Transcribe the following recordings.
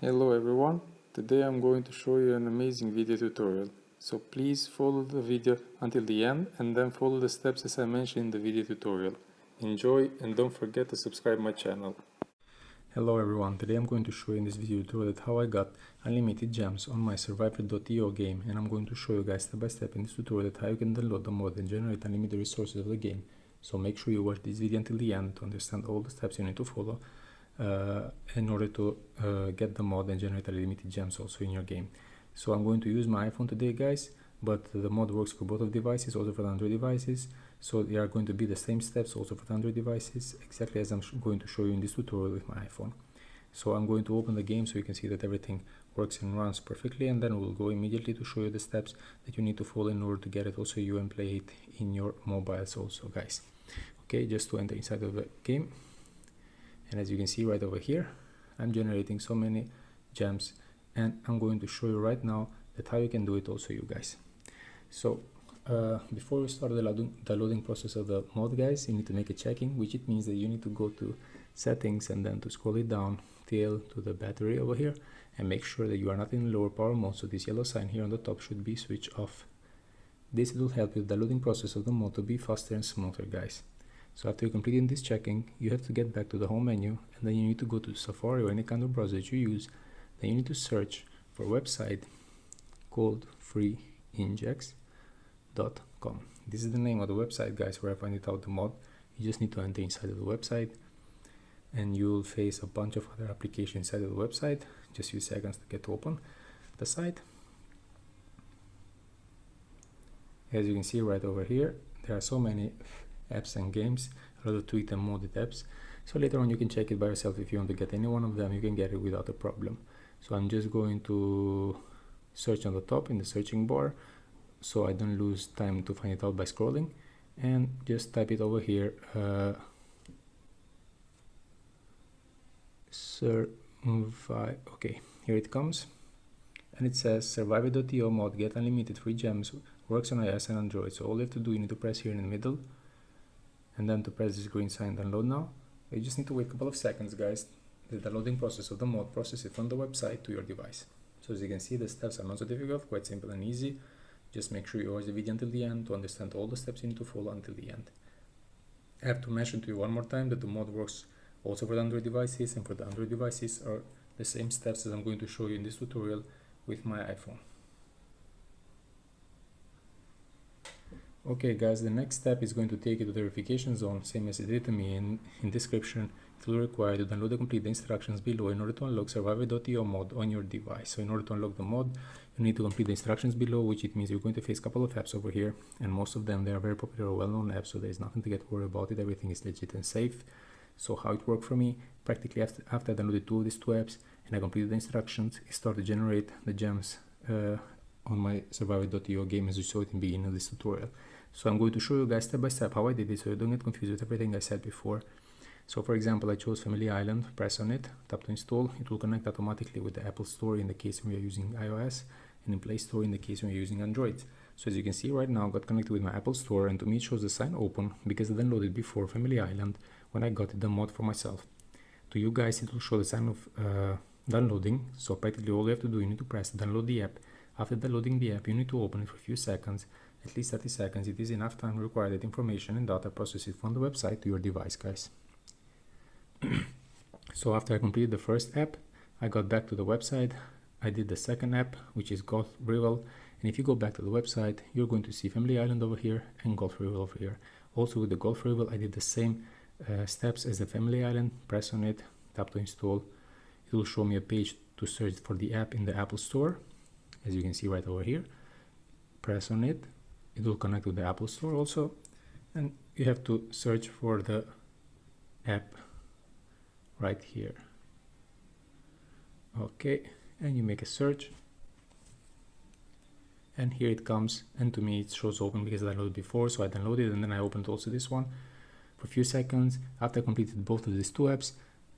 Hello everyone, today I'm going to show you an amazing video tutorial. So please follow the video until the end and then follow the steps as I mentioned in the video tutorial. Enjoy and don't forget to subscribe my channel. Hello everyone, today I'm going to show you in this video tutorial how I got unlimited gems on my survivor.io game, and I'm going to show you guys step by step in this tutorial how you can download the mod and generate unlimited resources of the game. So make sure you watch this video until the end to understand all the steps you need to follow in order to get the mod and generate unlimited gems also in your game. So I'm going to use my iPhone today guys, but the mod works for both of devices, also for the Android devices. So they are going to be the same steps also for the Android devices, exactly as I'm going to show you in this tutorial with my iPhone. So I'm going to open the game so you can see that everything works and runs perfectly, and then we'll go immediately to show you the steps that you need to follow in order to get it also you and play it in your mobiles also guys. Okay, just to enter inside of the game. And as you can see right over here, I'm generating so many gems, and I'm going to show you right now that how you can do it also you guys. So before we start the loading process of the mod guys, you need to make a checking, which it means that you need to go to settings and then to scroll it down till to the battery over here and make sure that you are not in lower power mode. So this yellow sign here on the top should be switched off. This will help with the loading process of the mod to be faster and smoother guys. So after completing this checking, you have to get back to the home menu, and then you need to go to Safari or any kind of browser that you use. Then you need to search for a website called freeinjex.com. This is the name of the website guys where I find it out the mod. You just need to enter inside of the website and you'll face a bunch of other applications inside of the website. Just a few seconds to get to open the site. As you can see right over here, there are so many apps and games, a lot of tweaked and modded apps. So later on you can check it by yourself. If you want to get any one of them, you can get it without a problem. So I'm just going to search on the top in the searching bar so I don't lose time to find it out by scrolling, and just type it over here, okay, here it comes, and it says survivor.io mod, get unlimited free gems, works on iOS and Android. So all you have to do, you need to press here in the middle and then to press this green sign download now. You just need to wait a couple of seconds guys. The loading process of the mod process it from the website to your device. So as you can see, the steps are not so difficult, quite simple and easy. Just make sure you watch the video until the end to understand all the steps you need to follow until the end. I have to mention to you one more time that the mod works also for the Android devices, and for the Android devices are the same steps as I'm going to show you in this tutorial with my iPhone. Okay guys, the next step is going to take you to the verification zone, same as it did to me. In description, it will require you to download and complete the instructions below in order to unlock survivor.io mod on your device. So in order to unlock the mod, you need to complete the instructions below, which it means you're going to face a couple of apps over here, and most of them, they are very popular, well-known apps, so there's nothing to get worried about it. Everything is legit and safe. So how it worked for me, practically after I downloaded these two apps and I completed the instructions, it started to generate the gems on my survivor.io game as you saw it in the beginning of this tutorial. So I'm going to show you guys step by step how I did it so you don't get confused with everything I said before. So for example, I chose Family Island, press on it, tap to install. It will connect automatically with the Apple Store in the case when we are using iOS, and in Play Store in the case when you're using Android. So as you can see right now, I got connected with my Apple Store, and to me it shows the sign open because I downloaded before Family Island when I got the mod for myself. To you guys it will show the sign of downloading. So practically all you have to do, you need to press download the app. After downloading the app, you need to open it for a few seconds, at least 30 seconds. It is enough time to require that information and data process it from the website to your device guys. So after I completed the first app, I got back to the website. I did the second app, which is Golf Rival, and if you go back to the website, you're going to see Family Island over here and Golf Rival over here. Also with the Golf Rival, I did the same steps as the Family Island. Press on it, tap to install. It will show me a page to search for the app in the Apple Store, as you can see right over here. Press on it, it will connect with the Apple Store also, and you have to search for the app right here. Okay, and you make a search, and here it comes, and to me it shows open because I downloaded before, so I downloaded and then I opened also this one for a few seconds. After I completed both of these two apps,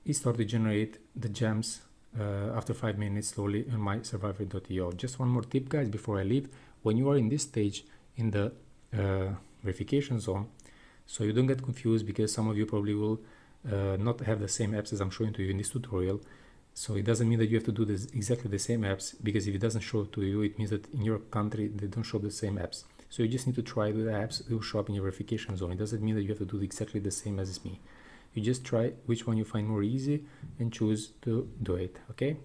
it started to generate the gems after 5 minutes slowly on my survivor.io. Just one more tip guys before I leave. When you are in this stage in the verification zone, so you don't get confused, because some of you probably will not have the same apps as I'm showing to you in this tutorial. So it doesn't mean that you have to do exactly the same apps, because if it doesn't show to you, it means that in your country they don't show the same apps. So you just need to try the apps that will show up in your verification zone. It doesn't mean that you have to do exactly the same as me. You just try which one you find more easy and choose to do it, okay?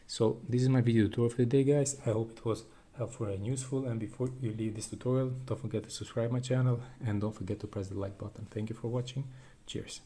So this is my video tutorial for the day, guys. I hope it was helpful and useful, and before you leave this tutorial, don't forget to subscribe my channel and don't forget to press the like button. Thank you for watching. Cheers.